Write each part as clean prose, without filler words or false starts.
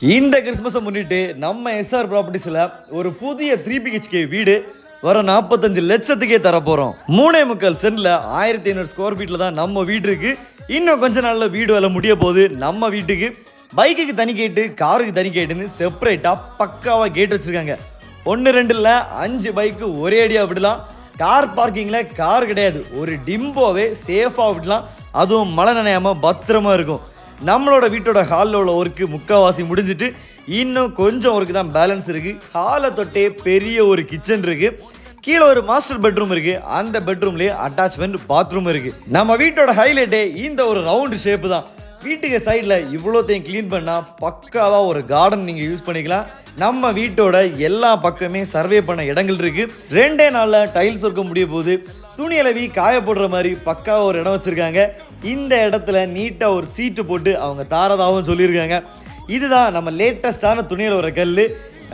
இந்த கிறிஸ்மஸை முன்னிட்டு நம்ம எஸ்ஆர் ப்ராப்பர்ட்டிஸில் ஒரு புதிய 3 BHK வீடு வர 45 லட்சத்துக்கே தர போகிறோம். 3.25 சென்டில் 1500 ஸ்கொயர் ஃபீட்டில் தான் நம்ம வீடு இருக்கு. இன்னும் கொஞ்ச நாளில் வீடு வேலை முடிய போது நம்ம வீட்டுக்கு பைக்குக்கு தனி கேட்டு காருக்கு தனி கேட்டுன்னு செப்பரேட்டாக பக்காவாக கேட் வச்சுருக்காங்க. 1 2 இல்லை 5 பைக்கு ஒரே அடியாக விடலாம். கார் பார்க்கிங்கில் கார் கிடையாது, ஒரு டிம்போவே சேஃபாக விடலாம். அதுவும் மழை நனையாமல் பத்திரமா இருக்கும். நம்மளோட வீட்டோட ஹாலில் உள்ள ஒர்க்கு முக்கால்வாசி முடிஞ்சிட்டு இன்னும் கொஞ்சம் ஒர்க்கு தான் பேலன்ஸ் இருக்குது. ஹாலை தொட்டே பெரிய ஒரு கிச்சன் இருக்குது. கீழே ஒரு மாஸ்டர் பெட்ரூம் இருக்குது. அந்த பெட்ரூம்லேயே அட்டாச்மெண்ட் பாத்ரூம் இருக்குது. நம்ம வீட்டோட ஹைலைட்டே இந்த ஒரு ரவுண்டு ஷேப்பு தான். வீட்டுக்கு சைடில் இவ்வளோத்தையும் க்ளீன் பண்ணால் பக்காவாக ஒரு கார்டன் நீங்கள் யூஸ் பண்ணிக்கலாம். நம்ம வீட்டோட எல்லா பக்கமே சர்வே பண்ண இடங்கள் இருக்குது. 2 நாளில் டைல்ஸ் ஒர்க்க முடிய போது துணி அளவி காய போடுற மாதிரி பக்காவாக ஒரு இடம் வச்சுருக்காங்க. இந்த இடத்துல நீட்டாக ஒரு சீட்டு போட்டு அவங்க தாரதாகவும் சொல்லியிருக்காங்க. இதுதான் நம்ம லேட்டஸ்டான துணியில் வர கல்.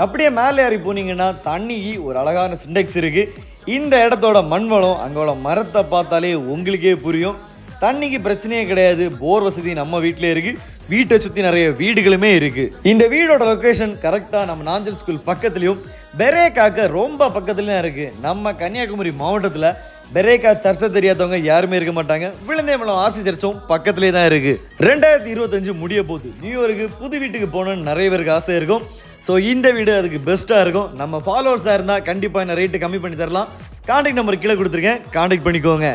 அப்படியே மேலே ஏறி போனீங்கன்னா தண்ணிக்கு ஒரு அழகான சிண்டெக்ஸ் இருக்குது. இந்த இடத்தோட மண்வளம் அங்கோட மரத்தை பார்த்தாலே உங்களுக்கே புரியும். தண்ணிக்கு பிரச்சனையே கிடையாது. போர் வசதி நம்ம வீட்டிலே இருக்குது. வீட்டை சுற்றி நிறைய வீடுகளுமே இருக்குது. இந்த வீடோட லொக்கேஷன் கரெக்டாக நம்ம நாஞ்சல் ஸ்கூல் பக்கத்துலேயும் பெரேக்காக்க ரொம்ப பக்கத்துலேயும் இருக்குது. நம்ம கன்னியாகுமரி மாவட்டத்தில் பெரேக்கா சர்ச்சை தெரியாதவங்க யாருமே இருக்க மாட்டாங்க. விழுந்தேமலம் ஆர்சி சர்ச்சும் பக்கத்துலேயே தான் இருக்குது. 2025 முடிய போகுது. நியூ இயருக்கு புது வீட்டுக்கு போகணுன்னு நிறைய பேருக்கு ஆசை இருக்கும். ஸோ இந்த வீடு அதுக்கு பெஸ்ட்டாக இருக்கும். நம்ம ஃபாலோவர்ஸாக இருந்தால் கண்டிப்பாக என்ன ரேட்டு கம்மி பண்ணி தரலாம். கான்டாக்ட் நம்பர் கீழே கொடுத்துருக்கேன், கான்டாக்ட் பண்ணிக்கோங்க.